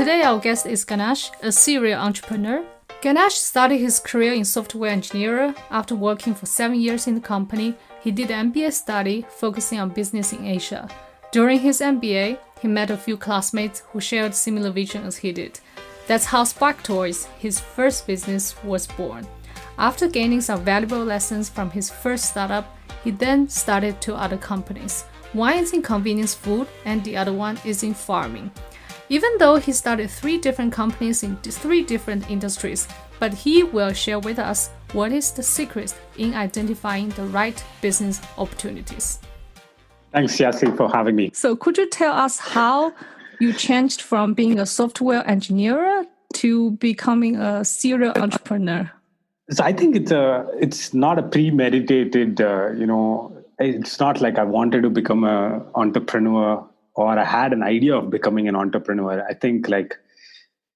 Today our guest is Ganesh, a serial entrepreneur. Ganesh started his career in software engineering. After working for 7 years in the company, he did an MBA study focusing on business in Asia. During his MBA, he met a few classmates who shared similar vision as he did. That's how Spark Toys, his first business, was born. After gaining some valuable lessons from his first startup, he then started two other companies. One is in convenience food and the other one is in farming. Even though he started 3 different companies in 3 different industries, but he will share with us what is the secret in identifying the right business opportunities. Thanks, Yassi, for having me. So could you tell us how you changed from being a software engineer to becoming a serial entrepreneur? So I think it's not a premeditated, it's not like I wanted to become an entrepreneur or I had an idea of becoming an entrepreneur. I think like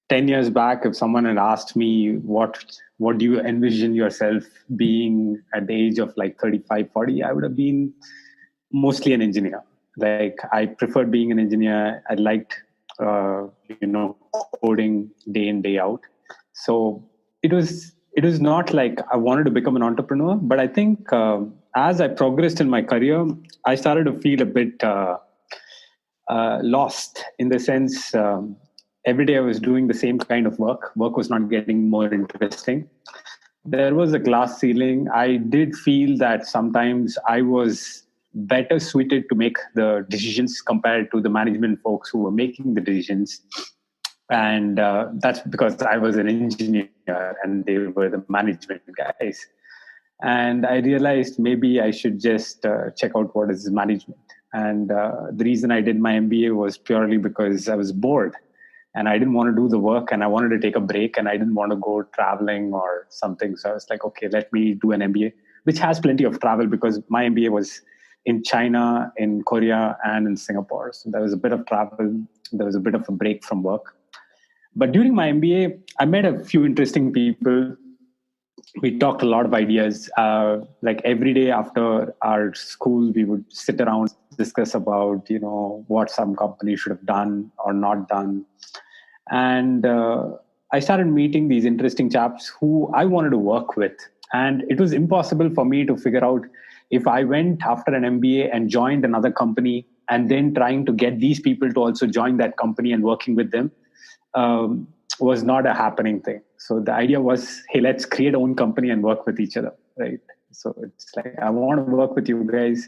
10 years back, if someone had asked me, what do you envision yourself being at the age of like 35, 40, I would have been mostly an engineer. Like I preferred being an engineer. I liked, coding day in, day out. So it was not like I wanted to become an entrepreneur, but I think as I progressed in my career, I started to feel a bit lost in the sense every day I was doing the same kind of work. Work was not getting more interesting. There was a glass ceiling. I did feel that sometimes I was better suited to make the decisions compared to the management folks who were making the decisions. And that's because I was an engineer and they were the management guys. And I realized maybe I should just check out what is management. And the reason I did my MBA was purely because I was bored and I didn't want to do the work and I wanted to take a break and I didn't want to go traveling or something. So I was like, okay, let me do an MBA, which has plenty of travel because my MBA was in China, in Korea, and in Singapore. So there was a bit of travel. There was a bit of a break from work. But during my MBA, I met a few interesting people. We talked a lot of ideas. Like every day after our school, we would sit around, discuss about, what some company should have done or not done. And I started meeting these interesting chaps who I wanted to work with. And it was impossible for me to figure out if I went after an MBA and joined another company and then trying to get these people to also join that company and working with them was not a happening thing. So the idea was, hey, let's create our own company and work with each other, right? So it's like, I want to work with you guys.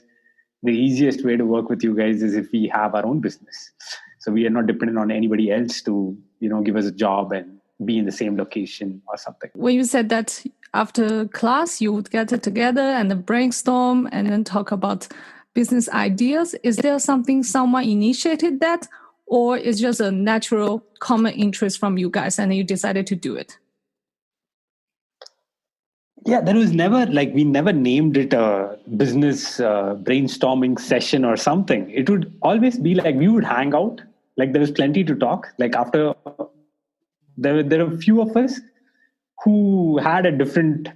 The easiest way to work with you guys is if we have our own business. So we are not dependent on anybody else to, give us a job and be in the same location or something. When you said that after class, you would get together and then brainstorm and then talk about business ideas, is there something someone initiated that? Or it's just a natural common interest from you guys and you decided to do it? Yeah, there was never we never named it a business brainstorming session or something. It would always be like we would hang out. Like there was plenty to talk. Like after there are a few of us who had a different,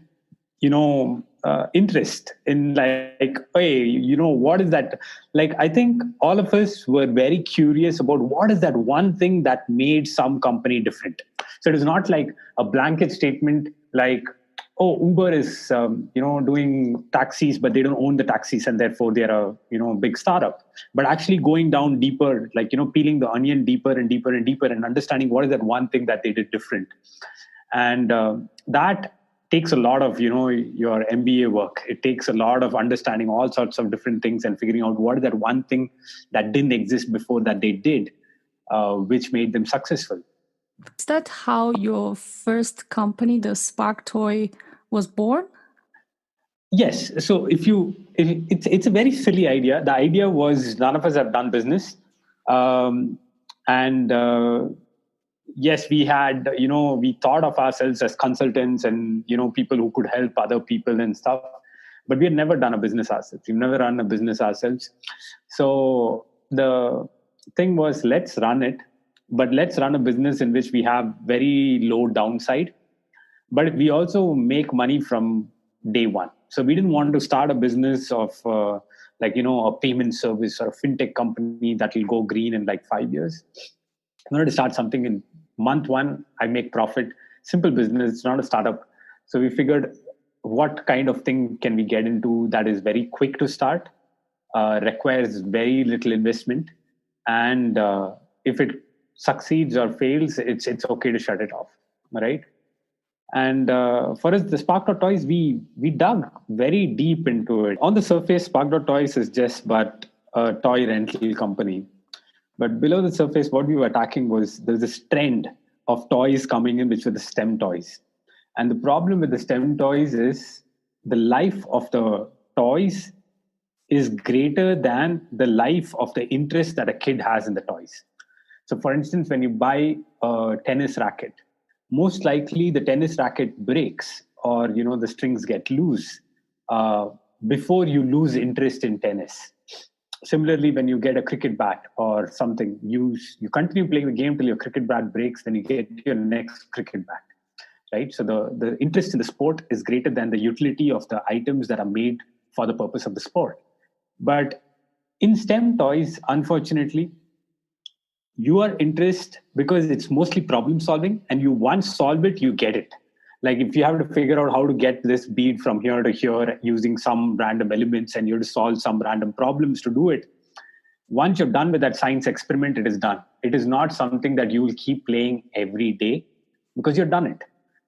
interest in like, hey, what is that? Like, I think all of us were very curious about what is that one thing that made some company different. So it is not like a blanket statement like, oh, Uber is, doing taxis, but they don't own the taxis and therefore they're a, big startup. But actually going down deeper, like, peeling the onion deeper and deeper and deeper and understanding what is that one thing that they did different. And that takes a lot of, your MBA work. It takes a lot of understanding all sorts of different things and figuring out what is that one thing that didn't exist before that they did, which made them successful. Is that how your first company, the Spark Toy, was born? Yes. So it's a very silly idea. The idea was none of us have done business. Yes, we had, we thought of ourselves as consultants and, people who could help other people and stuff, but we had never done a business ourselves. We've never run a business ourselves. So the thing was, let's run it, but let's run a business in which we have very low downside, but we also make money from day one. So we didn't want to start a business of a payment service or a fintech company that will go green in like 5 years. I wanted to start something in month one. I make profit. Simple business. It's not a startup. So we figured, what kind of thing can we get into that is very quick to start, requires very little investment, and if it succeeds or fails, it's okay to shut it off, right? And for us, the Spark.Toys, we dug very deep into it. On the surface, Spark.Toys is just but a toy rental company. But below the surface, what we were attacking was there's this trend of toys coming in, which were the STEM toys. And the problem with the STEM toys is the life of the toys is greater than the life of the interest that a kid has in the toys. So, for instance, when you buy a tennis racket, most likely the tennis racket breaks, or the strings get loose before you lose interest in tennis. Similarly, when you get a cricket bat or something, you continue playing the game till your cricket bat breaks, then you get your next cricket bat, right? So the interest in the sport is greater than the utility of the items that are made for the purpose of the sport. But in STEM toys, unfortunately, your interest, because it's mostly problem solving, and you once solve it, you get it. Like if you have to figure out how to get this bead from here to here using some random elements, and you have to solve some random problems to do it, once you're done with that science experiment, it is done. It is not something that you will keep playing every day, because you've done it.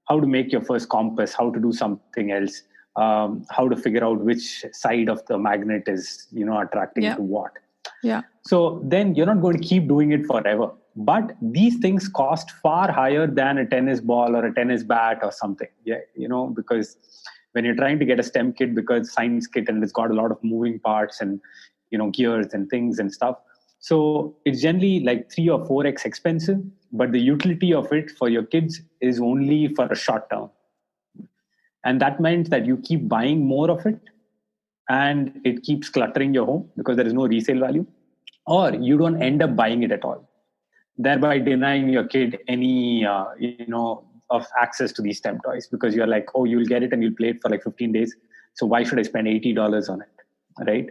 How to make your first compass, how to do something else, how to figure out which side of the magnet is attracting to what. Yeah. So then you're not going to keep doing it forever. But these things cost far higher than a tennis ball or a tennis bat or something. Yeah, because when you're trying to get a STEM kit, because science kit, and it's got a lot of moving parts and gears and things and stuff. So it's generally like 3 or 4x expensive, but the utility of it for your kids is only for a short term. And that meant that you keep buying more of it, and it keeps cluttering your home because there is no resale value, or you don't end up buying it at all, thereby denying your kid any of access to these STEM toys, because you're like, oh, you'll get it and you'll play it for like 15 days, so why should I spend $80 on it, right?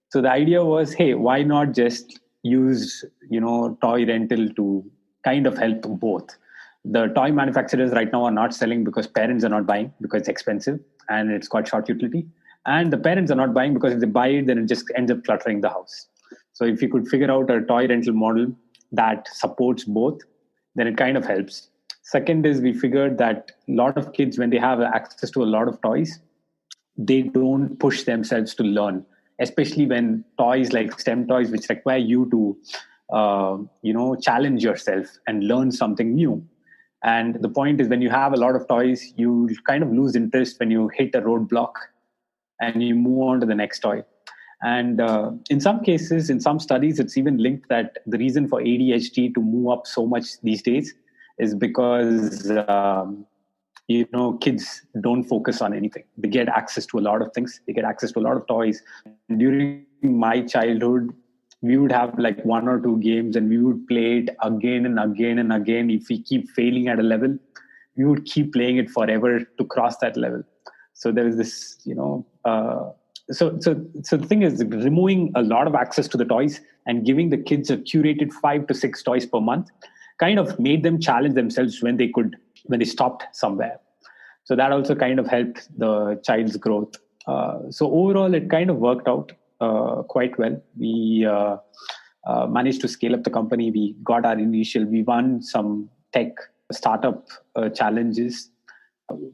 So the idea was, hey, why not just use toy rental to kind of help both. The toy manufacturers right now are not selling because parents are not buying, because it's expensive and it's got short utility, and the parents are not buying because if they buy it, then it just ends up cluttering the house. So if you could figure out a toy rental model that supports both, then it kind of helps. Second is, we figured that a lot of kids, when they have access to a lot of toys, they don't push themselves to learn, especially when toys like STEM toys, which require you to challenge yourself and learn something new. And the point is, when you have a lot of toys, you kind of lose interest when you hit a roadblock and you move on to the next toy. And in some cases, in some studies, it's even linked that the reason for ADHD to move up so much these days is because, kids don't focus on anything. They get access to a lot of things. They get access to a lot of toys. And during my childhood, we would have like 1 or 2 games, and we would play it again and again and again. If we keep failing at a level, we would keep playing it forever to cross that level. So there is this, So the thing is, removing a lot of access to the toys and giving the kids a curated 5 to 6 toys per month kind of made them challenge themselves when they stopped somewhere. So that also kind of helped the child's growth. So overall, it kind of worked out quite well. We managed to scale up the company. We won some tech startup challenges.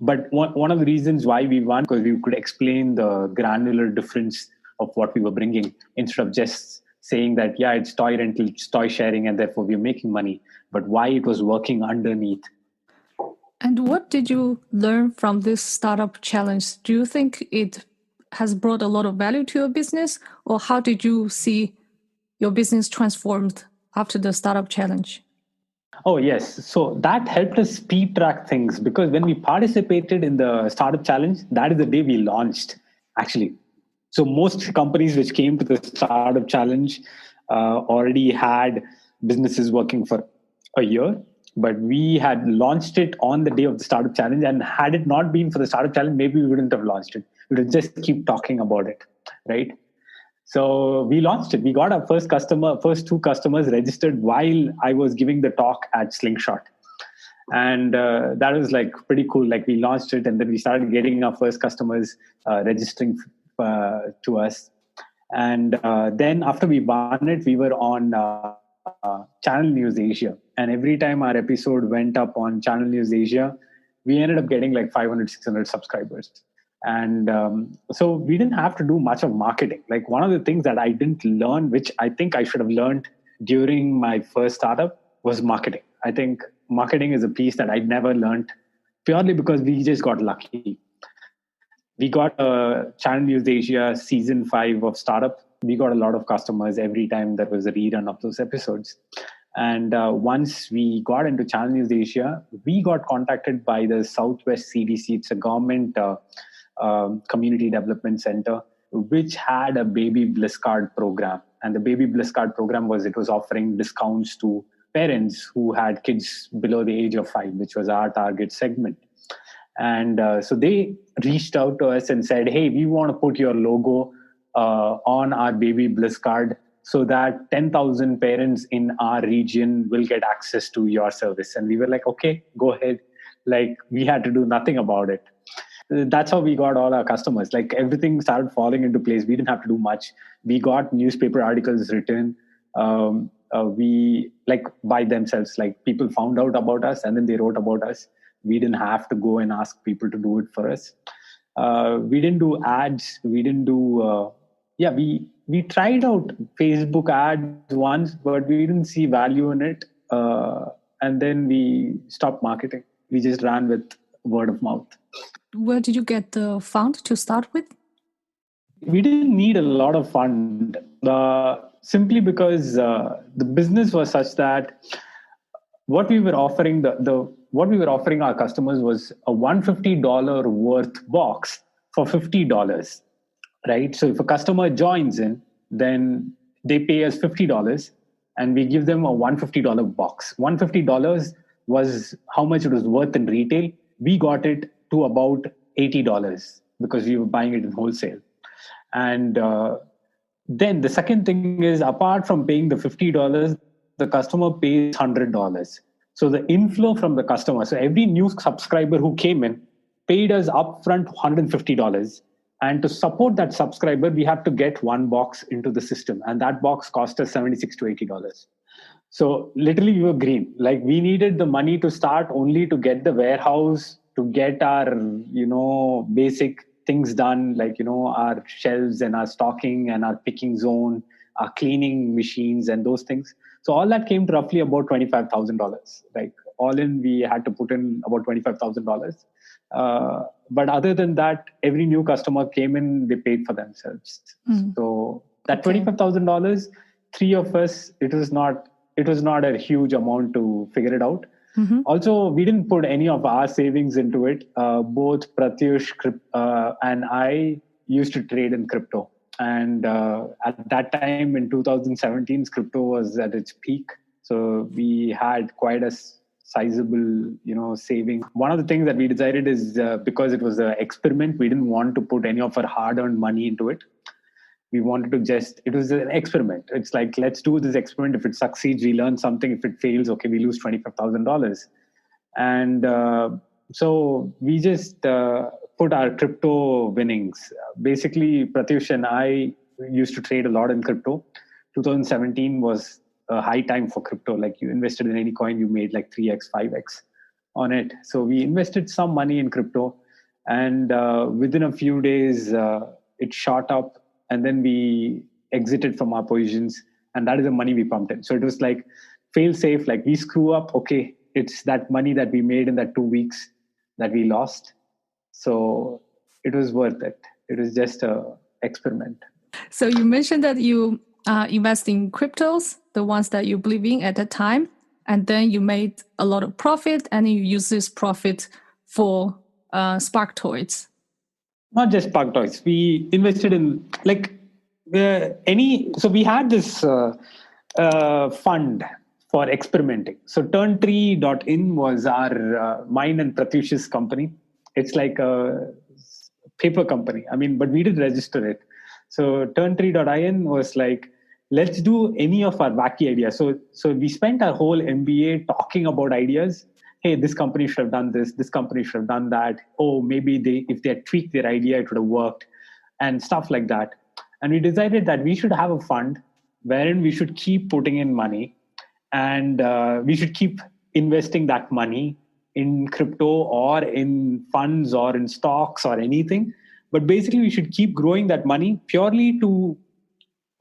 But one of the reasons why we won, because we could explain the granular difference of what we were bringing, instead of just saying that, yeah, it's toy rental, it's toy sharing, and therefore we're making money, but why it was working underneath. And what did you learn from this startup challenge? Do you think it has brought a lot of value to your business, or how did you see your business transformed after the startup challenge? Oh, yes. So that helped us speed track things, because when we participated in the startup challenge, that is the day we launched, actually. So most companies which came to the startup challenge already had businesses working for a year, but we had launched it on the day of the startup challenge. And had it not been for the startup challenge, maybe we wouldn't have launched it. We would just keep talking about it, right? So we launched it. We got our first two customers registered while I was giving the talk at Slingshot. And that was like pretty cool. Like we launched it and then we started getting our first customers registering to us. And then after we won it, we were on Channel News Asia. And every time our episode went up on Channel News Asia, we ended up getting like 500, 600 subscribers. And so we didn't have to do much of marketing. Like one of the things that I didn't learn, which I think I should have learned during my first startup, was marketing. I think marketing is a piece that I never learned purely because we just got lucky. We got Channel News Asia season 5 of Startup. We got a lot of customers every time there was a rerun of those episodes. And once we got into Channel News Asia, we got contacted by the Southwest CDC. It's a government community development center, which had a baby bliss card program. And the baby bliss card program was offering discounts to parents who had kids below the age of 5, which was our target segment. And so they reached out to us and said, hey, we want to put your logo on our baby bliss card so that 10,000 parents in our region will get access to your service. And we were like, okay, go ahead. Like we had to do nothing about it. That's how we got all our customers. Like everything started falling into place. We didn't have to do much. We got newspaper articles written. We like by themselves, like people found out about us and then they wrote about us. We didn't have to go and ask people to do it for us. We didn't do ads. We didn't do, we tried out Facebook ads once, but we didn't see value in it. And then we stopped marketing. We just ran with word of mouth. Where did you get the fund to start with? We didn't need a lot of fund simply because the business was such that what we were offering what we were offering our customers was a $150 worth box for $50, right? So if a customer joins in, then they pay us $50 and we give them a $150 box. $150 was how much it was worth in retail. We got it to about $80 because we were buying it in wholesale. And then the second thing is, apart from paying the $50, the customer pays $100. So the inflow from the customer, so every new subscriber who came in paid us upfront $150. And to support that subscriber, we have to get one box into the system. And that box cost us $76 to $80. So literally we were green. Like we needed the money to start only to get the warehouse, to get our, basic things done, like, our shelves and our stocking and our picking zone, our cleaning machines and those things. So all that came to roughly about $25,000. Like all in, we had to put in about $25,000. But other than that, every new customer came in, they paid for themselves. So that $25,000, 3 of us, it was not a huge amount to figure it out. Mm-hmm. Also, we didn't put any of our savings into it. Both Pratyush and I used to trade in crypto. And at that time in 2017, crypto was at its peak. So we had quite a sizable, saving. One of the things that we decided is because it was an experiment, we didn't want to put any of our hard-earned money into it. We wanted to it was an experiment. It's like, let's do this experiment. If it succeeds, we learn something. If it fails, okay, we lose $25,000. And so we just put our crypto winnings. Basically, Pratyush and I used to trade a lot in crypto. 2017 was a high time for crypto. Like you invested in any coin, you made like 3x, 5x on it. So we invested some money in crypto. And within a few days, it shot up. And then we exited from our positions, and that is the money we pumped in. So it was like fail safe, like we screw up, okay, it's that money that we made in that 2 weeks that we lost. So it was worth it. It was just an experiment. So you mentioned that you invest in cryptos, the ones that you believe in at that time, and then you made a lot of profit, and you use this profit for Spark Toys. Not just Spark Toys. We invested in so we had this fund for experimenting. So Turntree.in was our mine and Pratyush's company. It's like a paper company. I mean, but we did register it. So Turntree.in was like, let's do any of our wacky ideas. So we spent our whole MBA talking about ideas. Hey, this company should have done this company should have done that. Oh, maybe if they had tweaked their idea, it would have worked, and stuff like that. And we decided that we should have a fund wherein we should keep putting in money, and we should keep investing that money in crypto or in funds or in stocks or anything. But basically, we should keep growing that money purely to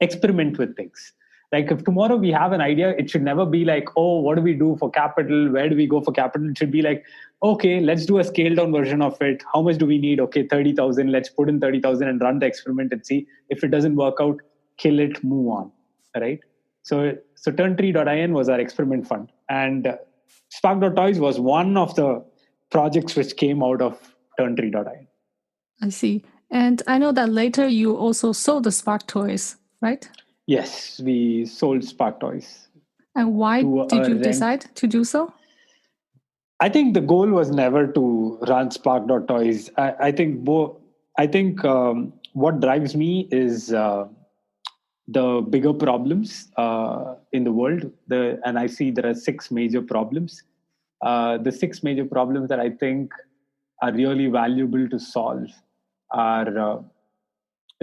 experiment with things. Like if tomorrow we have an idea, it should never be like, oh, what do we do for capital? Where do we go for capital? It should be like, okay, let's do a scaled down version of it. How much do we need? Okay, 30,000. Let's put in 30,000 and run the experiment and see. If it doesn't work out, kill it, move on. Right? So Turntree.in was our experiment fund. And Spark.toys was one of the projects which came out of Turntree.in. I see. And I know that later you also sold the Spark Toys, right? Yes, we sold Spark Toys. And why did you decide to do so? I think the goal was never to run Spark.toys. I think what drives me is the bigger problems in the world. And I see there are 6 major problems. The 6 major problems that I think are really valuable to solve are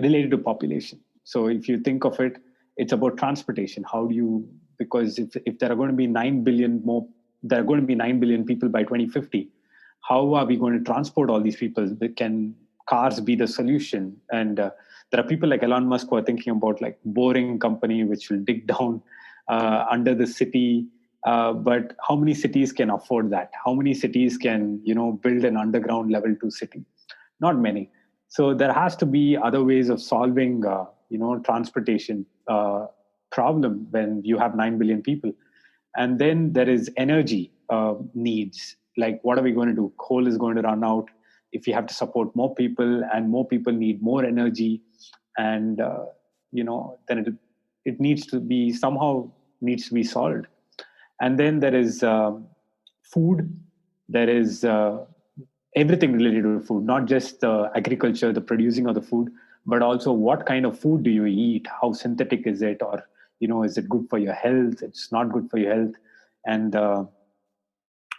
related to population. So if you think of it, it's about transportation. Because if there are going to be 9 billion people by 2050, how are we going to transport all these people? Can cars be the solution? And there are people like Elon Musk who are thinking about like boring company, which will dig down under the city. But how many cities can afford that? How many cities can, build an underground level 2 city? Not many. So there has to be other ways of solving, transportation problem when you have 9 billion people. And then there is energy needs. Like, what are we going to do? Coal is going to run out. If you have to support more people, and more people need more energy, and then it needs to be solved. And then there is food. There is everything related to food, not just the agriculture, the producing of the food, but also what kind of food do you eat? How synthetic is it? Or, is it good for your health? It's not good for your health. And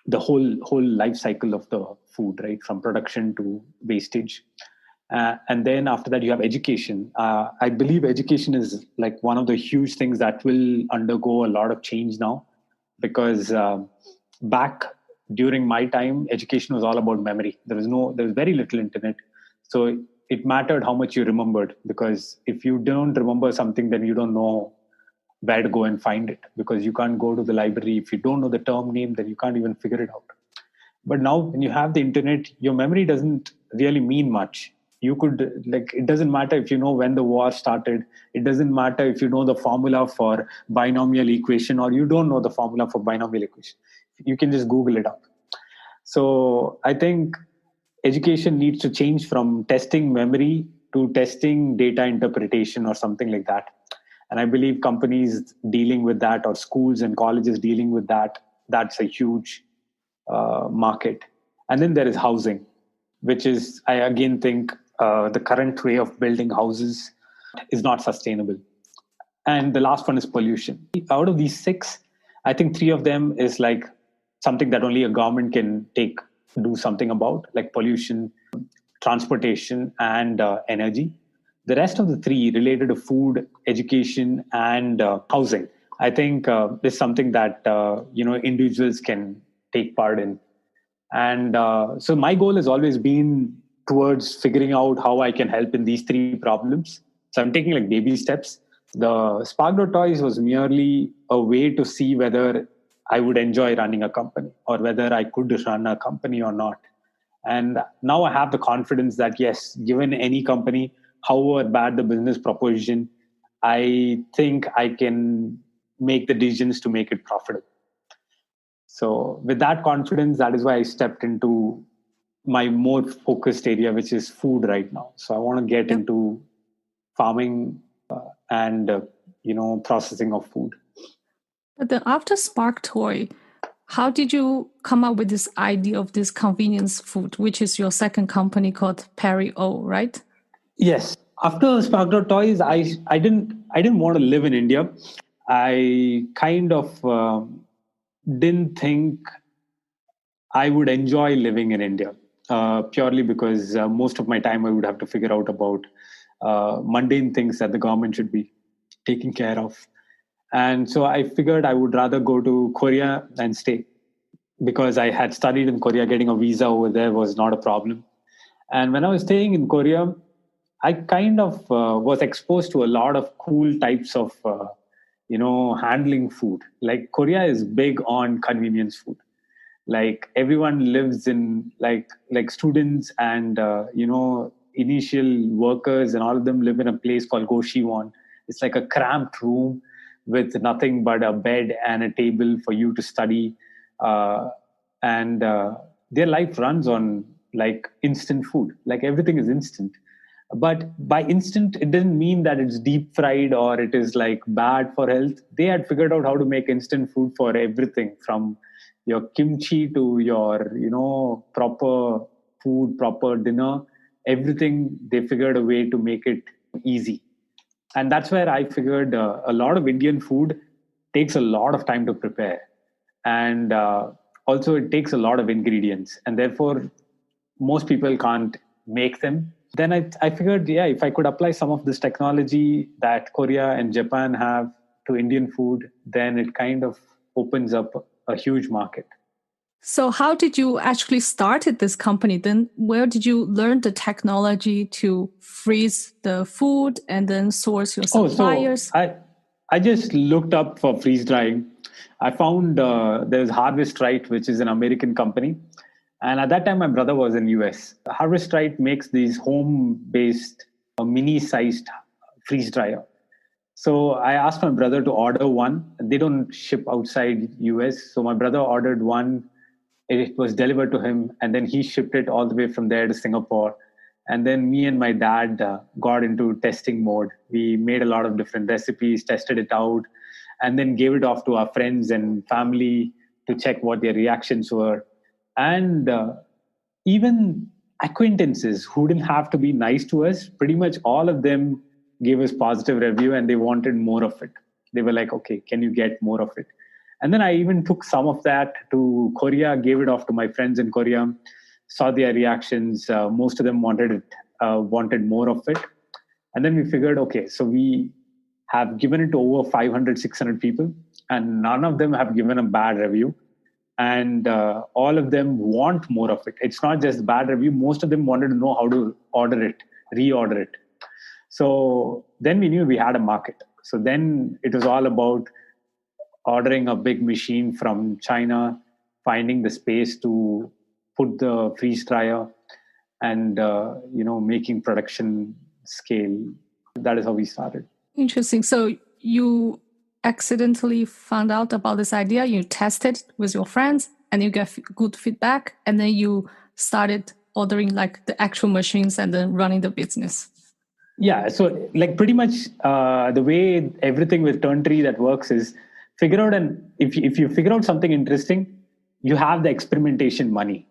the whole life cycle of the food, right? From production to wastage. And then after that, you have education. I believe education is like one of the huge things that will undergo a lot of change now, because back during my time, education was all about memory. There was very little internet. So it mattered how much you remembered, because if you don't remember something, then you don't know where to go and find it, because you can't go to the library. If you don't know the term name, then you can't even figure it out. But now when you have the internet, your memory doesn't really mean much. You could, it doesn't matter if you know when the war started. It doesn't matter if you know the formula for binomial equation, or you don't know the formula for binomial equation. You can just Google it up. So I think education needs to change from testing memory to testing data interpretation or something like that. And I believe companies dealing with that, or schools and colleges dealing with that, that's a huge market. And then there is housing, which is, I again think, the current way of building houses is not sustainable. And the last one is pollution. Out of these 6, I think 3 of them is like something that only a government can do something about, like pollution, transportation, and energy. The rest of the 3 related to food, education, and housing, I think is something that individuals can take part in. And so my goal has always been towards figuring out how I can help in these 3 problems. So I'm taking like baby steps. The Spark.toys was merely a way to see whether I would enjoy running a company, or whether I could run a company or not. And now I have the confidence that, yes, given any company, however bad the business proposition, I think I can make the decisions to make it profitable. So with that confidence, that is why I stepped into my more focused area, which is food right now. So I want to get into farming and processing of food. But then after Spark Toy, how did you come up with this idea of this convenience food, which is your second company called Perio, right? Yes. After Sparkler Toys, I didn't want to live in India. I kind of didn't think I would enjoy living in India, purely because most of my time I would have to figure out about mundane things that the government should be taking care of. And so I figured I would rather go to Korea and stay, because I had studied in Korea. Getting a visa over there was not a problem. And when I was staying in Korea, I kind of was exposed to a lot of cool types of, handling food. Like Korea is big on convenience food. Like everyone lives in like students and initial workers and all of them live in a place called Goshiwon. It's like a cramped room with nothing but a bed and a table for you to study, uh, and their life runs on like instant food. Like everything is instant, but by instant it doesn't mean that it's deep fried or it is like bad for health. They had figured out how to make instant food for everything, from your kimchi to your proper food, proper dinner. Everything they figured a way to make it easy. And that's where I figured a lot of Indian food takes a lot of time to prepare, and also it takes a lot of ingredients, and therefore most people can't make them. Then I figured, yeah, if I could apply some of this technology that Korea and Japan have to Indian food, then it kind of opens up a huge market. So how did you actually started this company? Then where did you learn the technology to freeze the food and then source your Oh, so suppliers? I just looked up for freeze drying. I found there's Harvest Right, which is an American company, and at that time my brother was in US. Harvest Right makes these home-based, mini-sized freeze dryer. So I asked my brother to order one. They don't ship outside US, so my brother ordered one. It was delivered to him, and then he shipped it all the way from there to Singapore. And then me and my dad got into testing mode. We made a lot of different recipes, tested it out, and then gave it off to our friends and family to check what their reactions were. And even acquaintances who didn't have to be nice to us, pretty much all of them gave us positive review, and they wanted more of it. They were like, okay, can you get more of it? And then I even took some of that to Korea, gave it off to my friends in Korea, saw their reactions. Most of them wanted it, wanted more of it. And then we figured, okay, so we have given it to over 500, 600 people, and none of them have given a bad review. And all of them want more of it. It's not just bad review. Most of them wanted to know how to order it, reorder it. So then we knew we had a market. So then it was all about ordering a big machine from China, finding the space to put the freeze dryer, and making production scale. That is how we started. Interesting. So you accidentally found out about this idea, you tested with your friends, and you get good feedback, and then you started ordering like the actual machines and then running the business. Yeah, so like pretty much the way everything with Turntree that works is figure out, and if you figure out something interesting, you have the experimentation money.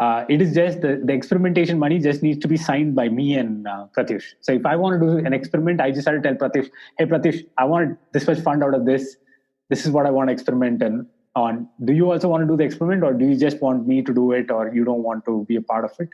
It is just the experimentation money just needs to be signed by me and Pratyush. So if I want to do an experiment, I just have to tell Pratyush, hey Pratyush, I want this much fund out of this. This is what I want to experiment on. Do you also want to do the experiment, or do you just want me to do it, or you don't want to be a part of it?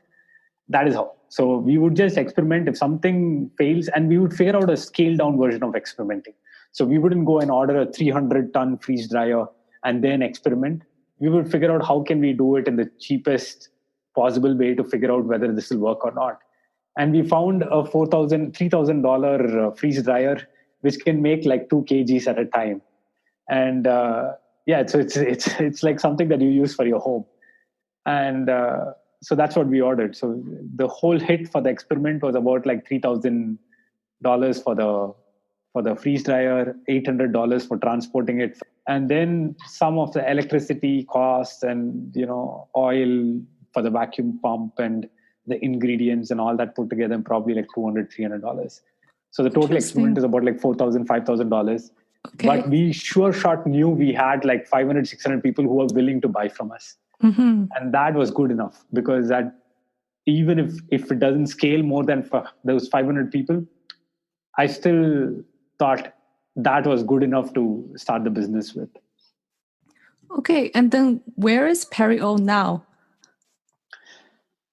That is how. So we would just experiment. If something fails, and we would figure out a scaled down version of experimenting. So we wouldn't go and order a 300-ton freeze dryer and then experiment. We would figure out how can we do it in the cheapest possible way to figure out whether this will work or not. And we found a $3,000 freeze dryer, which can make like 2 kgs at a time. And yeah, so it's like something that you use for your home. And so that's what we ordered. So the whole hit for the experiment was about like $3,000 for the freeze dryer, $800 for transporting it, and then some of the electricity costs and oil for the vacuum pump and the ingredients and all that put together, and probably like $200-300. So the total experiment is about like $4,000-5,000. Okay. But we sure shot knew we had like 500-600 people who were willing to buy from us. Mm-hmm. And that was good enough, because that even if it doesn't scale more than for those 500 people, I still thought that was good enough to start the business with. Okay, and then where is Perio now?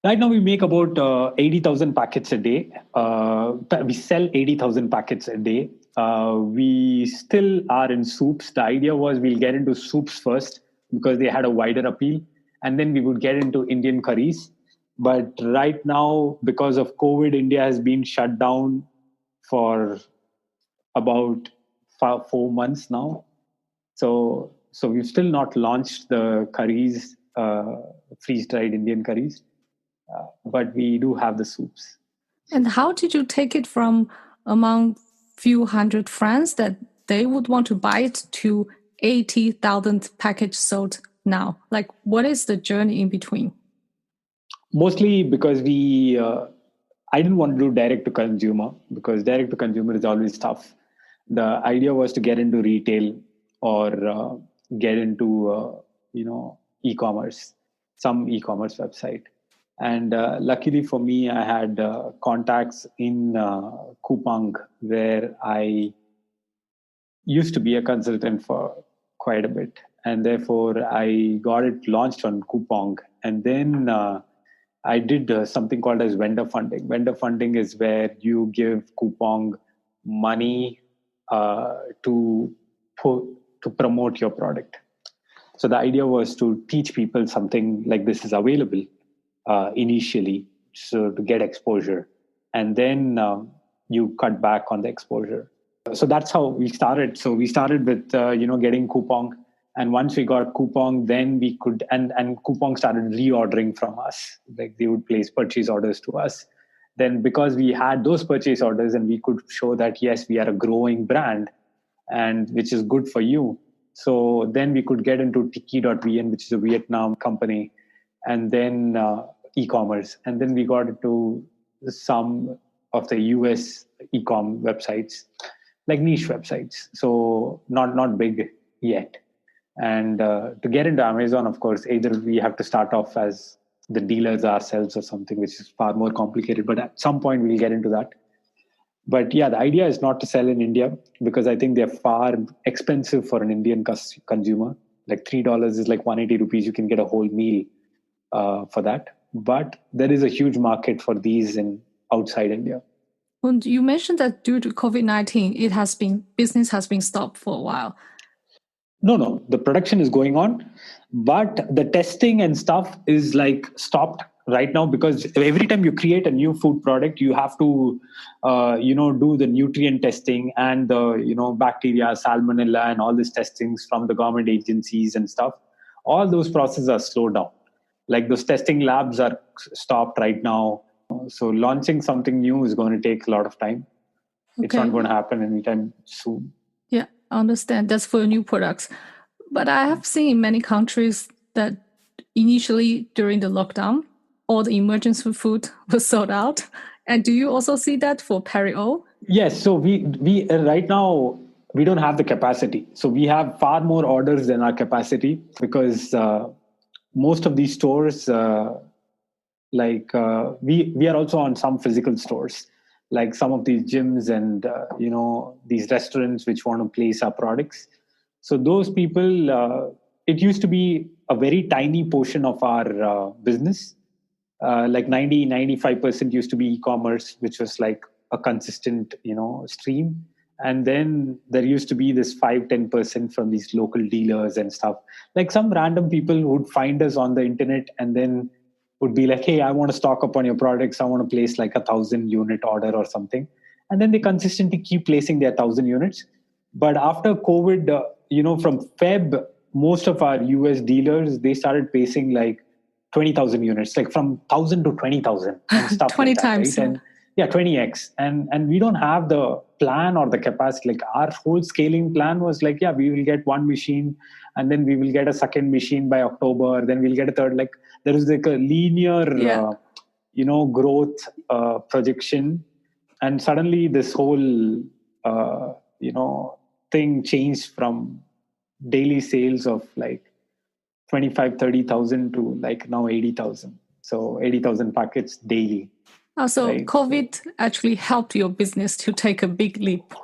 Right now, we make about 80,000 packets a day. We sell 80,000 packets a day. We still are in soups. The idea was we'll get into soups first because they had a wider appeal, and then we would get into Indian curries. But right now, because of COVID, India has been shut down for about 4 months now. So we've still not launched the curries, freeze-dried Indian curries. But we do have the soups. And how did you take it from among few hundred friends that they would want to buy it to 80,000 packages sold now? Like, what is the journey in between? Mostly because I didn't want to do direct to consumer, because direct to consumer is always tough. The idea was to get into retail or get into e-commerce, some e-commerce website. And luckily for me, I had contacts in Coupang, where I used to be a consultant for quite a bit. And therefore, I got it launched on Coupang. And then I did something called as vendor funding. Vendor funding is where you give Coupang money to promote your product. So the idea was to teach people something like this is available initially, so to get exposure, and then you cut back on the exposure. So that's how we started. So we started with getting Coupang, and once we got Coupang, then we could and Coupang started reordering from us. Like they would place purchase orders to us. Then because we had those purchase orders and we could show that yes, we are a growing brand, and which is good for you. So then we could get into Tiki.vn, which is a Vietnam company, and then e-commerce, and then we got into some of the US e-com websites, like niche websites, so not big yet. And to get into Amazon, of course, either we have to start off as the dealers ourselves or something, which is far more complicated, but at some point we'll get into that. But yeah, the idea is not to sell in India, because I think they're far expensive for an Indian consumer. Like $3 is like 180 rupees. You can get a whole meal for that. But there is a huge market for these outside India. And you mentioned that due to COVID-19, business has been stopped for a while. No, the production is going on, but the testing and stuff is like stopped right now, because every time you create a new food product, you have to, do the nutrient testing and the, bacteria, salmonella, and all these testings from the government agencies and stuff. All those processes are slowed down. Like those testing labs are stopped right now. So launching something new is going to take a lot of time. Okay. It's not going to happen anytime soon. Yeah, I understand. That's for new products. But I have seen in many countries that initially during the lockdown, all the emergency food was sold out. And do you also see that for Perio? Yes. So we right now, we don't have the capacity. So we have far more orders than our capacity, because most of these stores, we are also on some physical stores, like some of these gyms and these restaurants which want to place our products. So those people, it used to be a very tiny portion of our business. Like 95% used to be e-commerce, which was like a consistent stream. And then there used to be this 5-10% from these local dealers and stuff. Like some random people who would find us on the internet and then would be like, hey, I want to stock up on your products. I want to place like 1,000 unit order or something. And then they consistently keep placing their 1,000 units. But after COVID, from Feb, most of our US dealers, they started placing like 20,000 units, like from 1,000 to 20,000 and stuff 20 like that, times. right? And yeah, 20x. And we don't have the plan or the capacity. Like our whole scaling plan was like, yeah, we will get one machine and then we will get a second machine by October. Then we'll get a third. Like there is like a linear, growth projection. And suddenly this whole, thing changed from daily sales of like 25, 30,000 to like now 80,000. So 80,000 packets daily. So right? COVID actually helped your business to take a big leap.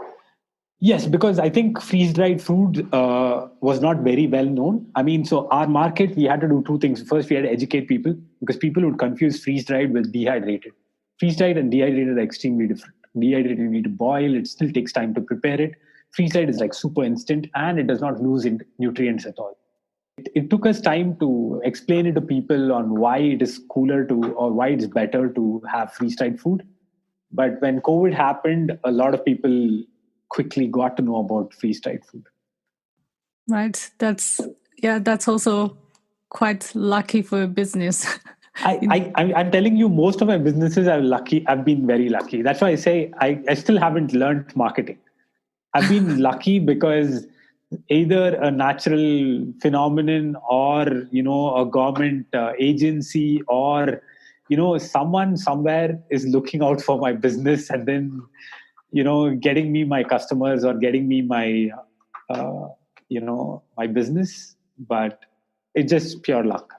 Yes, because I think freeze-dried food was not very well known. I mean, so our market, we had to do two things. First, we had to educate people because people would confuse freeze-dried with dehydrated. Freeze-dried and dehydrated are extremely different. Dehydrated, you need to boil. It still takes time to prepare it. Freeze-dried is like super instant and it does not lose nutrients at all. It took us time to explain it to people on why it is cooler to or why it's better to have freeze-dried food. But when COVID happened, a lot of people quickly got to know about freeze-dried food. Right. That's also quite lucky for a business. I'm telling you, most of my businesses are lucky. I've been very lucky. That's why I say I still haven't learned marketing. I've been lucky because either a natural phenomenon or a government agency or someone somewhere is looking out for my business and then getting me my customers or getting me my my business. But it's just pure luck.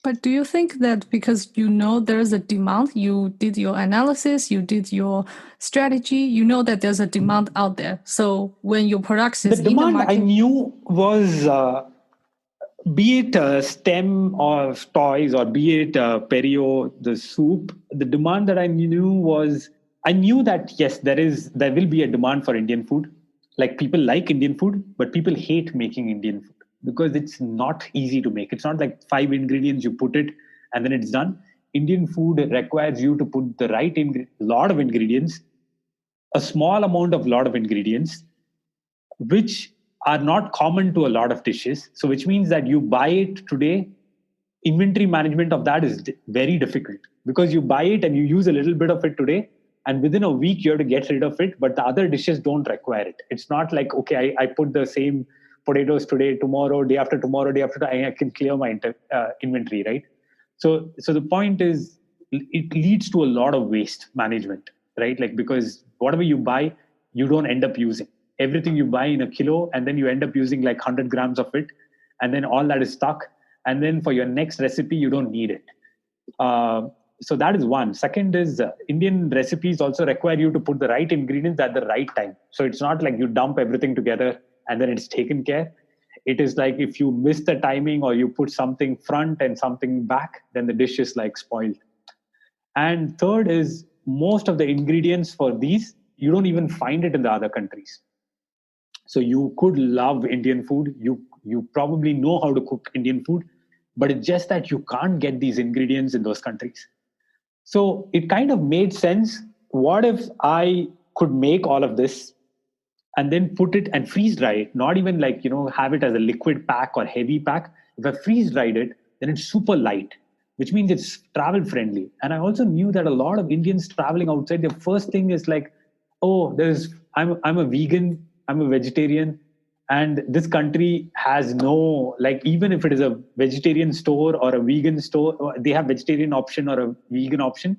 But do you think that because there's a demand, you did your analysis, you did your strategy, that there's a demand out there. So when your product is the demand in the market, I knew was be it a stem of toys or be it Perio, the soup, the demand that I knew that yes, there will be a demand for Indian food. Like people like Indian food, but people hate making Indian food because it's not easy to make. It's not like 5 ingredients, you put it and then it's done. Indian food requires you to put the right lot of ingredients, a small amount of lot of ingredients, which are not common to a lot of dishes. So which means that you buy it today, inventory management of that is very difficult because you buy it and you use a little bit of it today and within a week you have to get rid of it, but the other dishes don't require it. It's not like, okay, I put the same potatoes today, tomorrow, day after tomorrow, I can clear my inventory, right? So the point is, it leads to a lot of waste management, right? Like, because whatever you buy, you don't end up using. Everything you buy in a kilo, and then you end up using like 100 grams of it, and then all that is stuck. And then for your next recipe, you don't need it. So that is one. Second is Indian recipes also require you to put the right ingredients at the right time. So it's not like you dump everything together and then it's taken care. It is like if you miss the timing or you put something front and something back, then the dish is like spoiled. And third is most of the ingredients for these, you don't even find it in the other countries. So you could love Indian food. You probably know how to cook Indian food, but it's just that you can't get these ingredients in those countries. So it kind of made sense. What if I could make all of this and then put it and freeze dry it, not even like, have it as a liquid pack or heavy pack. If I freeze dried it, then it's super light, which means it's travel friendly. And I also knew that a lot of Indians traveling outside, their first thing is like, oh, I'm a vegan, I'm a vegetarian, and this country has no, like, even if it is a vegetarian store or a vegan store, they have vegetarian option or a vegan option,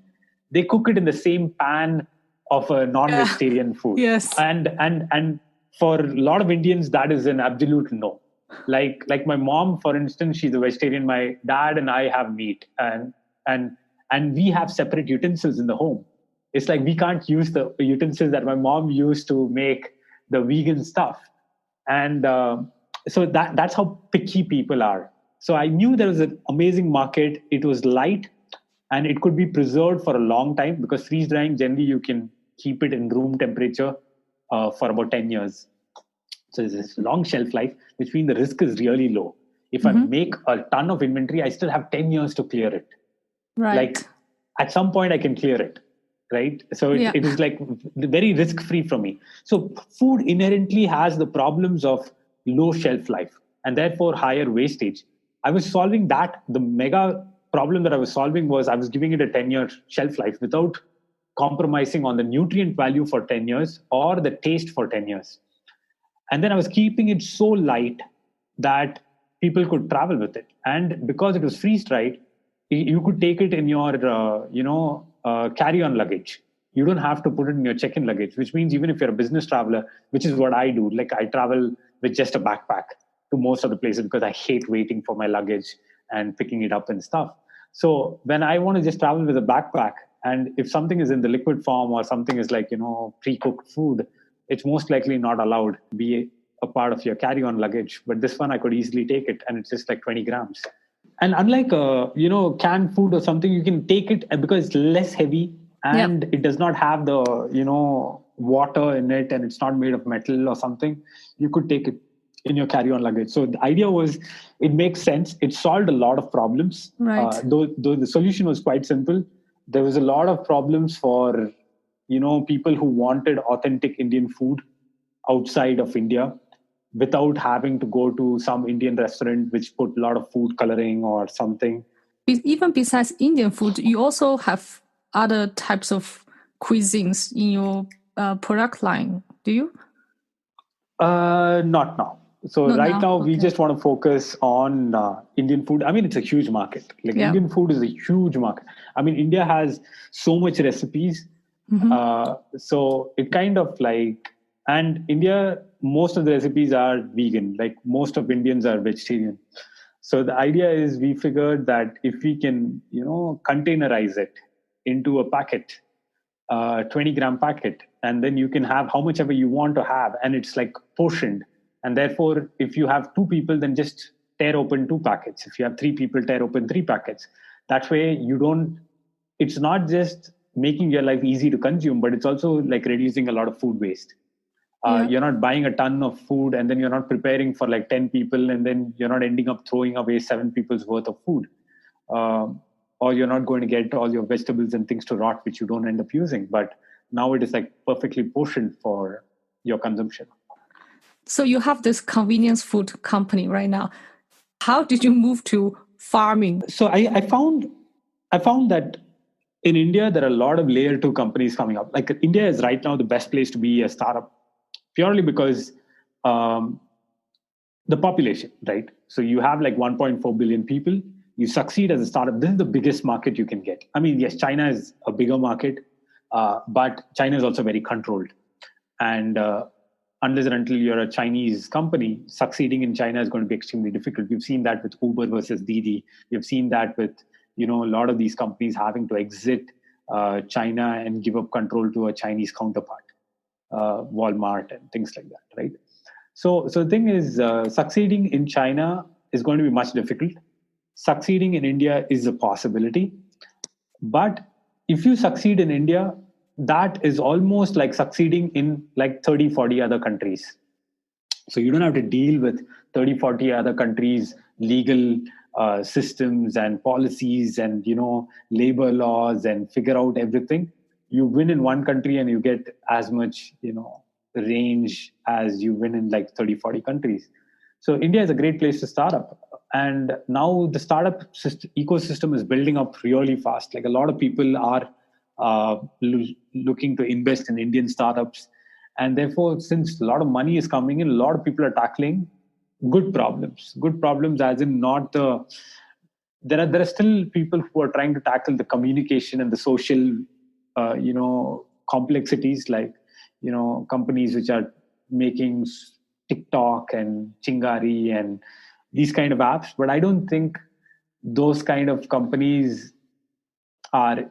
they cook it in the same pan of a non-vegetarian food. Yes. And for a lot of Indians, that is an absolute no. Like my mom, for instance, she's a vegetarian. My dad and I have meat, and we have separate utensils in the home. It's like we can't use the utensils that my mom used to make the vegan stuff. And so that's how picky people are. So I knew there was an amazing market. It was light and it could be preserved for a long time because freeze drying, generally you can keep it in room temperature for about 10 years. So there's this long shelf life, which means the risk is really low. If I make a ton of inventory, I still have 10 years to clear it. Right. Like at some point I can clear it. Right. So it is like very risk-free for me. So food inherently has the problems of low shelf life and therefore higher wastage. I was solving that. The mega problem that I was solving was I was giving it a 10-year shelf life without compromising on the nutrient value for 10 years or the taste for 10 years. And then I was keeping it so light that people could travel with it. And because it was freeze-dried, you could take it in your, carry-on luggage. You don't have to put it in your check-in luggage, which means even if you're a business traveler, which is what I do, like I travel with just a backpack to most of the places because I hate waiting for my luggage and picking it up and stuff. So when I want to just travel with a backpack, and if something is in the liquid form or something is like, pre-cooked food, it's most likely not allowed to be a part of your carry-on luggage. But this one, I could easily take it, and it's just like 20 grams. And unlike, canned food or something, you can take it because it's less heavy and it does not have the, water in it, and it's not made of metal or something. You could take it in your carry-on luggage. So the idea was, it makes sense. It solved a lot of problems. Right. Though the solution was quite simple, there was a lot of problems for, people who wanted authentic Indian food outside of India without having to go to some Indian restaurant which put a lot of food coloring or something. Even besides Indian food, you also have other types of cuisines in your product line, do you? Not now. So Not right now, okay. we just want to focus on Indian food. I mean, it's a huge market. Indian food is a huge market. I mean, India has so much recipes. So it kind of and India, most of the recipes are vegan. Like most of Indians are vegetarian. So the idea is, we figured that if we can, containerize it into a packet, 20-gram packet, and then you can have how much ever you want to have, and it's like portioned. And therefore, if you have 2 people, then just tear open 2 packets. If you have 3 people, tear open 3 packets. That way, it's not just making your life easy to consume, but it's also like reducing a lot of food waste. You're not buying a ton of food, and then you're not preparing for like 10 people, and then you're not ending up throwing away 7 people's worth of food. Or you're not going to get all your vegetables and things to rot, which you don't end up using. But now it is like perfectly portioned for your consumption. So you have this convenience food company right now. How did you move to farming? So I found that in India, there are a lot of layer 2 companies coming up. Like India is right now the best place to be a startup, purely because the population, right? So you have like 1.4 billion people. You succeed as a startup. This is the biggest market you can get. I mean, yes, China is a bigger market, but China is also very controlled. And unless and until you're a Chinese company, succeeding in China is going to be extremely difficult. We've seen that with Uber versus Didi. We've seen that with, a lot of these companies having to exit China and give up control to a Chinese counterpart, Walmart and things like that, right? So the thing is, succeeding in China is going to be much difficult. Succeeding in India is a possibility. But if you succeed in India, that is almost like succeeding in like 30, 40 other countries. So you don't have to deal with 30, 40 other countries' legal systems and policies and, labor laws and figure out everything. You win in one country and you get as much, range as you win in like 30, 40 countries. So India is a great place to start up. And now the startup ecosystem is building up really fast. Like a lot of people are looking to invest in Indian startups. And therefore, since a lot of money is coming in, a lot of people are tackling good problems as in not there are still people who are trying to tackle the communication and the social, complexities, like, companies which are making TikTok and Chingari and these kind of apps. But I don't think those kind of companies are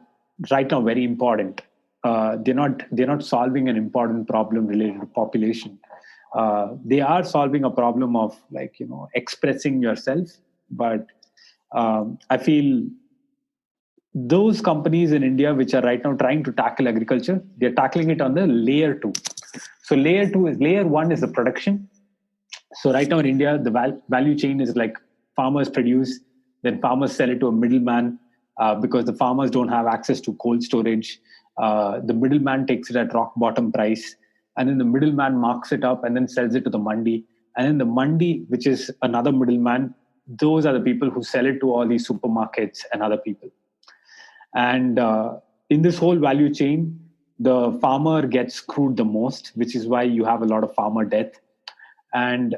right now very important. They're not solving an important problem related to population. They are solving a problem of like, expressing yourself. But I feel those companies in India which are right now trying to tackle agriculture, they're tackling it on the layer 2. So layer 1 is the production. So right now in India, the value chain is like farmers produce, then farmers sell it to a middleman, because the farmers don't have access to cold storage. The middleman takes it at rock bottom price, and then the middleman marks it up and then sells it to the mandi. And then the mandi, which is another middleman, those are the people who sell it to all these supermarkets and other people. And in this whole value chain, the farmer gets screwed the most, which is why you have a lot of farmer death. And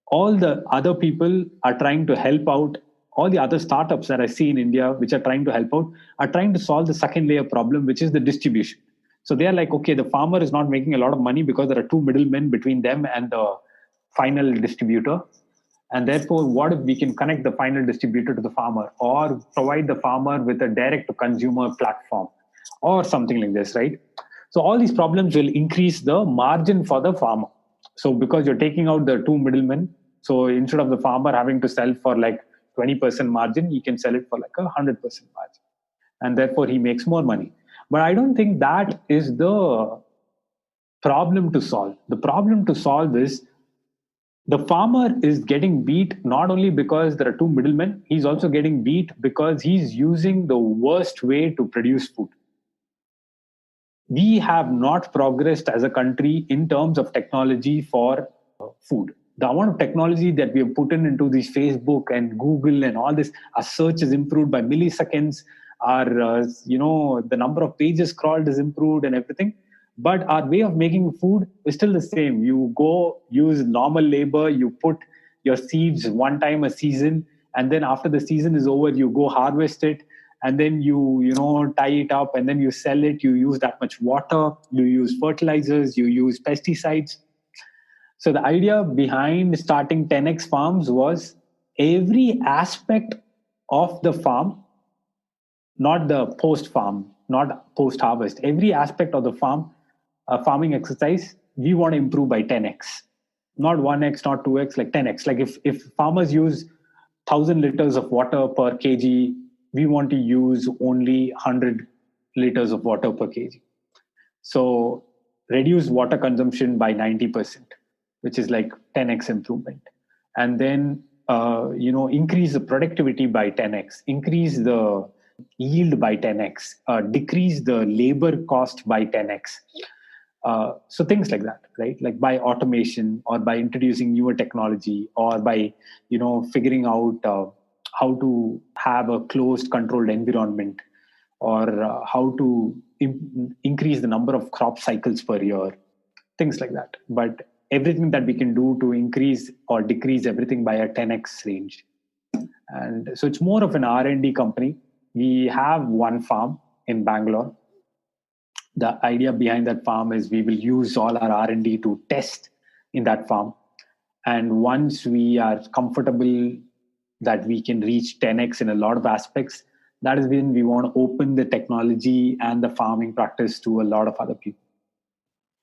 all the other people are trying to help out. All the other startups that I see in India, which are trying to help out, are trying to solve the second layer problem, which is the distribution. So they are like, okay, the farmer is not making a lot of money because there are 2 middlemen between them and the final distributor. And therefore, what if we can connect the final distributor to the farmer, or provide the farmer with a direct to consumer platform or something like this, right? So all these problems will increase the margin for the farmer. So because you're taking out the two middlemen, so instead of the farmer having to sell for like 20% margin, he can sell it for like 100% margin. And therefore he makes more money. But I don't think that is the problem to solve. The problem to solve is the farmer is getting beat not only because there are two middlemen, he's also getting beat because he's using the worst way to produce food. We have not progressed as a country in terms of technology for food. The amount of technology that we have put into these Facebook and Google and all this, our search is improved by milliseconds. Our, the number of pages scrolled is improved and everything. But our way of making food is still the same. You go use normal labor, you put your seeds one time a season, and then after the season is over, you go harvest it, and then you tie it up, and then you sell it. You use that much water, you use fertilizers, you use pesticides. So the idea behind starting 10x farms was every aspect of the farm, not the post farm, not post harvest, every aspect of the farming exercise, we want to improve by 10x, not 1x, not 2x, like 10x. Like if farmers use 1,000 liters of water per kg, we want to use only 100 liters of water per kg. So reduce water consumption by 90%, which is like 10x improvement. And then, increase the productivity by 10x, increase the yield by 10x, decrease the labor cost by 10x. So things like that, right? Like by automation, or by introducing newer technology, or by, figuring out how to have a closed, controlled environment, or how to increase the number of crop cycles per year, things like that. But everything that we can do to increase or decrease everything by a 10x range. And so it's more of an R&D company. We have one farm in Bangalore. The idea behind that farm is we will use all our R&D to test in that farm. And once we are comfortable that we can reach 10x in a lot of aspects, that is when we want to open the technology and the farming practice to a lot of other people.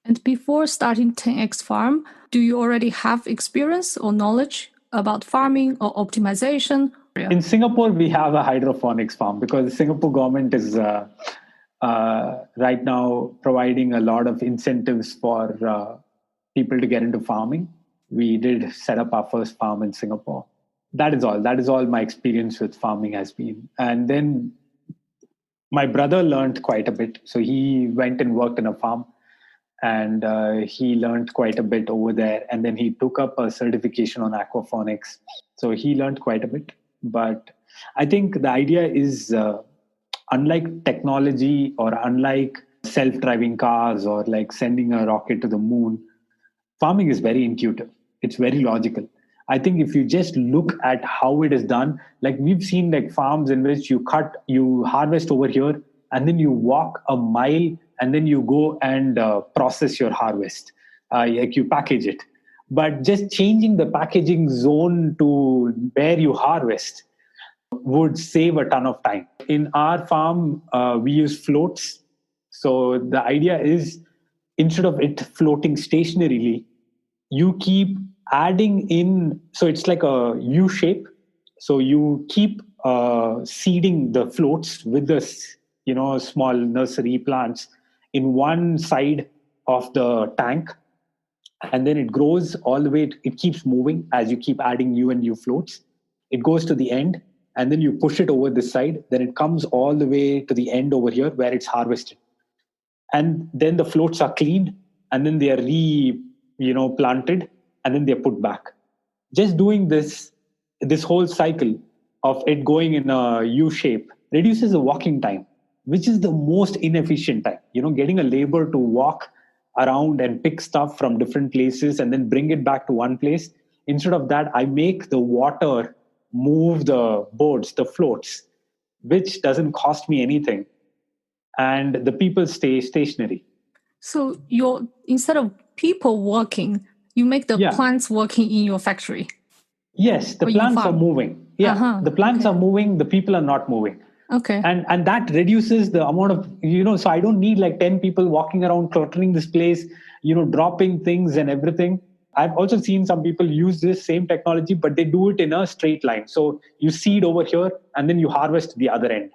And before starting 10x Farm, do you already have experience or knowledge about farming or optimization? In Singapore, we have a hydroponics farm because the Singapore government is right now providing a lot of incentives for people to get into farming. We did set up our first farm in Singapore. That is all. That is all my experience with farming has been. And then my brother learned quite a bit. So he went and worked in a farm, and he learned quite a bit over there. And then he took up a certification on aquaponics. So he learned quite a bit. But I think the idea is unlike technology, or unlike self-driving cars, or like sending a rocket to the moon, farming is very intuitive. It's very logical. I think if you just look at how it is done, like we've seen like farms in which you harvest over here, and then you walk a mile, and then you go and process your harvest, like you package it. But just changing the packaging zone to where you harvest would save a ton of time. In our farm, we use floats. So the idea is, instead of it floating stationarily, you keep adding in. So it's like a U shape. So you keep seeding the floats with the small nursery plants in one side of the tank, and then it grows all the way. It keeps moving as you keep adding new and new floats. It goes to the end, and then you push it over this side. Then it comes all the way to the end over here where it's harvested. And then the floats are cleaned, and then they are planted, and then they're put back. Just doing this whole cycle of it going in a U shape reduces the walking time, which is the most inefficient time. Getting a labor to walk around and pick stuff from different places and then bring it back to one place. Instead of that, I make the water move the boards, the floats, which doesn't cost me anything. And the people stay stationary. So instead of people working, you make the plants working in your factory. Yes, the Or you plants are farm? moving. Yeah, the plants Okay. are moving, the people are not moving. Okay. And that reduces the amount of, so I don't need like 10 people walking around cluttering this place, dropping things and everything. I've also seen some people use this same technology, but they do it in a straight line. So you seed over here and then you harvest the other end.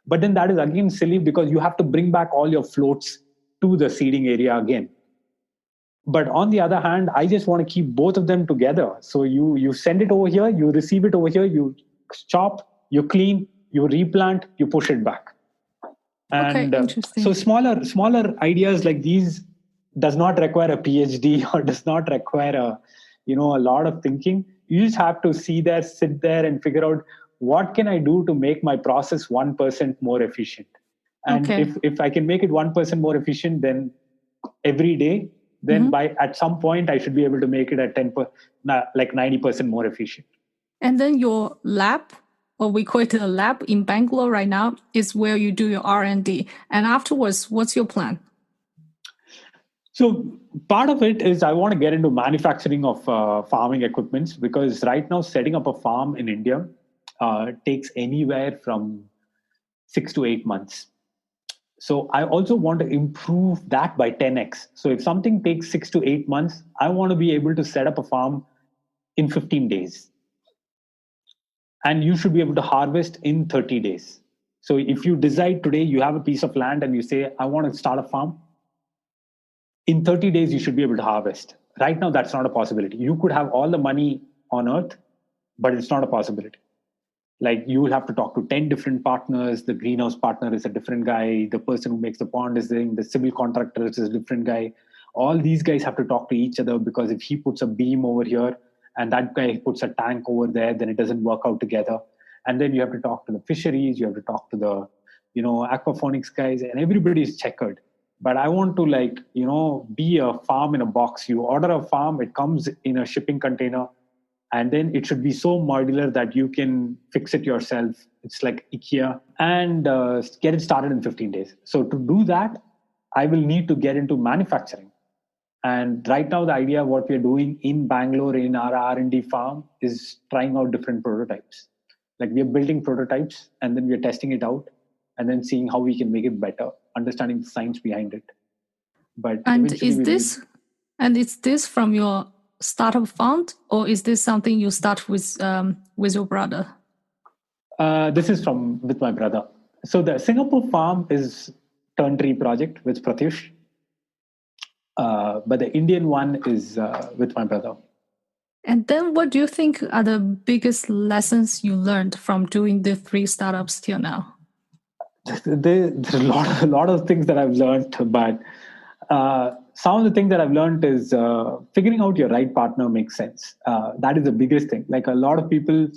But then that is again silly because you have to bring back all your floats to the seeding area again. But on the other hand, I just want to keep both of them together. So you send it over here, you receive it over here, you chop, you clean, you replant, you push it back. Okay, And so interesting. smaller ideas like these does not require a PhD or does not require a lot of thinking. You just have to sit there and figure out what can I do to make my process 1% more efficient. And Okay. if I can make it 1% more efficient, then every day, then by at some point I should be able to make it at 90% more efficient. And then your lab, or we call it a lab in Bangalore right now, is where you do your R&D. And afterwards, what's your plan? So part of it is I want to get into manufacturing of farming equipments, because right now setting up a farm in India takes anywhere from 6 to 8 months. So I also want to improve that by 10x. So if something takes 6 to 8 months, I want to be able to set up a farm in 15 days. And you should be able to harvest in 30 days. So if you decide today, you have a piece of land and you say, I want to start a farm, in 30 days, you should be able to harvest. Right now, that's not a possibility. You could have all the money on earth, but it's not a possibility. Like you will have to talk to 10 different partners. The greenhouse partner is a different guy. The person who makes the pond is the civil contractor is a different guy. All these guys have to talk to each other, because if he puts a beam over here and that guy puts a tank over there, then it doesn't work out together. And then you have to talk to the fisheries, you have to talk to the aquaponics guys, and everybody is checkered. But I want to be a farm in a box. You order a farm, it comes in a shipping container, and then it should be so modular that you can fix it yourself. It's like IKEA, and get it started in 15 days. So to do that, I will need to get into manufacturing. And right now, the idea of what we're doing in Bangalore in our R&D farm is trying out different prototypes. Like we're building prototypes and then we're testing it out and then seeing how we can make it better, understanding the science behind it. But and is this from your startup fund, or is this something you start with your brother? This is with my brother. So the Singapore farm is Turntree project with Pratyush. But the Indian one is with my brother. And then what do you think are the biggest lessons you learned from doing the 3 startups till now? There's a lot of things that I've learned, but some of the things that I've learned is figuring out your right partner makes sense. That is the biggest thing. Like a lot of people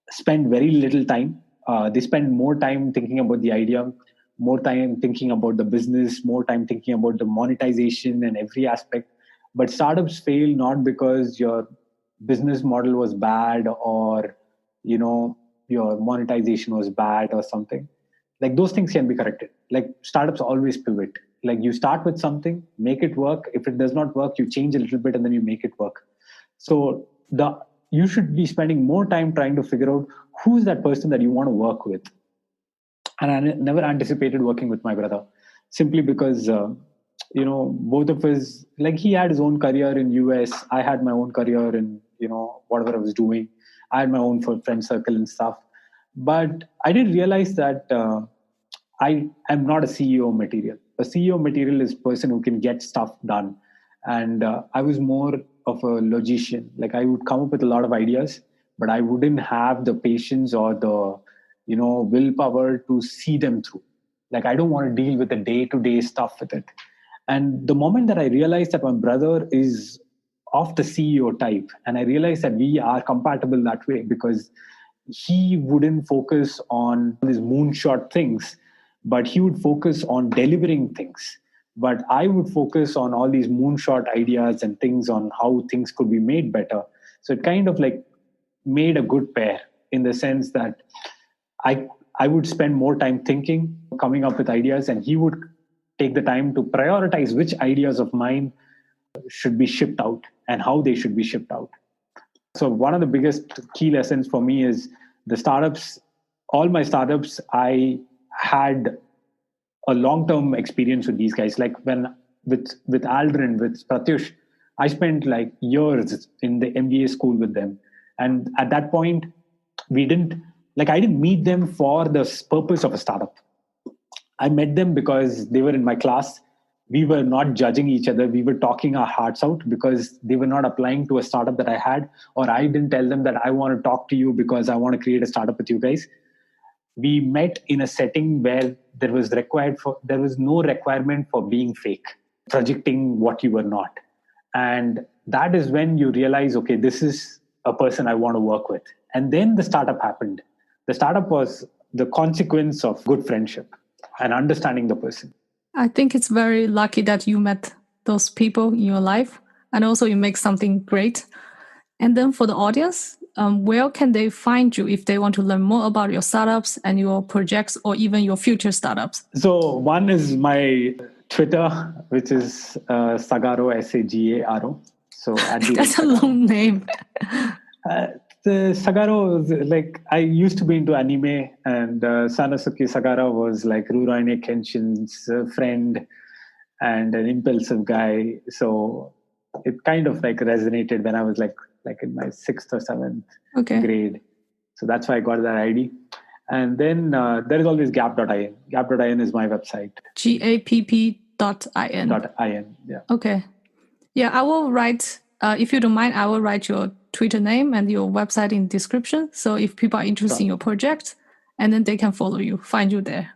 spend very little time. They spend more time thinking about the idea, more time thinking about the business, more time thinking about the monetization and every aspect. But startups fail not because your business model was bad or your monetization was bad or something. Like those things can be corrected. Like startups always pivot. Like you start with something, make it work. If it does not work, you change a little bit and then you make it work. So you should be spending more time trying to figure out who's that person that you want to work with. And I never anticipated working with my brother, simply because both of us, like he had his own career in US, I had my own career in whatever I was doing. I had my own friend circle and stuff. But I didn't realize that I am not a CEO material. A CEO material is a person who can get stuff done. And I was more of a logician. Like I would come up with a lot of ideas, but I wouldn't have the patience or the willpower to see them through. Like I don't want to deal with the day-to-day stuff with it. And the moment that I realized that my brother is of the CEO type, and I realized that we are compatible that way, because he wouldn't focus on these moonshot things, but he would focus on delivering things. But I would focus on all these moonshot ideas and things on how things could be made better. So it kind of like made a good pair, in the sense that I would spend more time thinking, coming up with ideas, and he would take the time to prioritize which ideas of mine should be shipped out and how they should be shipped out. So one of the biggest key lessons for me is the startups, all my startups, I had a long-term experience with these guys. Like when with Aldrin, with Pratyush, I spent like years in the MBA school with them. And at that point, I didn't meet them for the purpose of a startup. I met them because they were in my class. We were not judging each other. We were talking our hearts out because they were not applying to a startup that I had, or I didn't tell them that I want to talk to you because I want to create a startup with you guys. We met in a setting where there was no requirement for being fake, projecting what you were not. And that is when you realize, okay, this is a person I want to work with. And then the startup happened. The startup was the consequence of good friendship and understanding the person. I think it's very lucky that you met those people in your life, and also you make something great. And then for the audience, where can they find you if they want to learn more about your startups and your projects, or even your future startups? So one is my Twitter, which is Sagaro, Sagaro. So that's a long name. The Sagaro, like I used to be into anime, and Sanosuke Sagara was like Rurouni Kenshin's friend and an impulsive guy. So it kind of like resonated when I was like in my 6th or 7th grade. So that's why I got that ID. And then there is always Gap.in. Gap.in is my website. GAPP.in. Yeah. Okay. Yeah, I will write, if you don't mind, I will write your Twitter name and your website in description. So if people are interested in your project, and then they can follow you, find you there.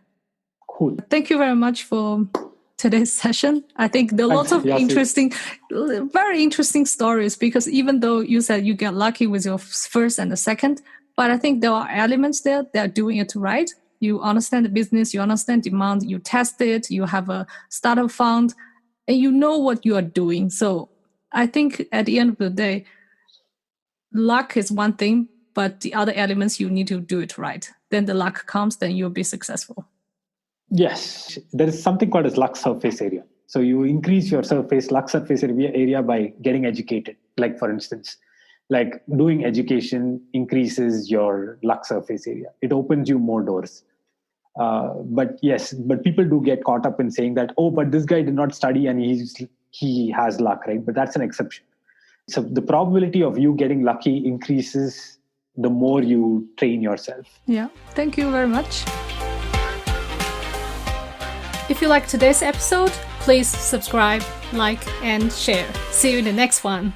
Cool. Thank you very much for today's session. I think there are lots of very interesting stories, because even though you said you get lucky with your first and the second, but I think there are elements there that are doing it right. You understand the business, you understand demand, you test it, you have a startup fund, and you know what you are doing. So I think at the end of the day, luck is one thing, but the other elements, you need to do it right. Then the luck comes, then you'll be successful. Yes, there is something called as luck surface area. So you increase your luck surface area by getting educated. Like for instance, like doing education increases your luck surface area. It opens you more doors. But people do get caught up in saying that, oh, but this guy did not study and he has luck, right? But that's an exception. So the probability of you getting lucky increases the more you train yourself. Yeah, thank you very much. If you like today's episode, please subscribe, like, and share. See you in the next one.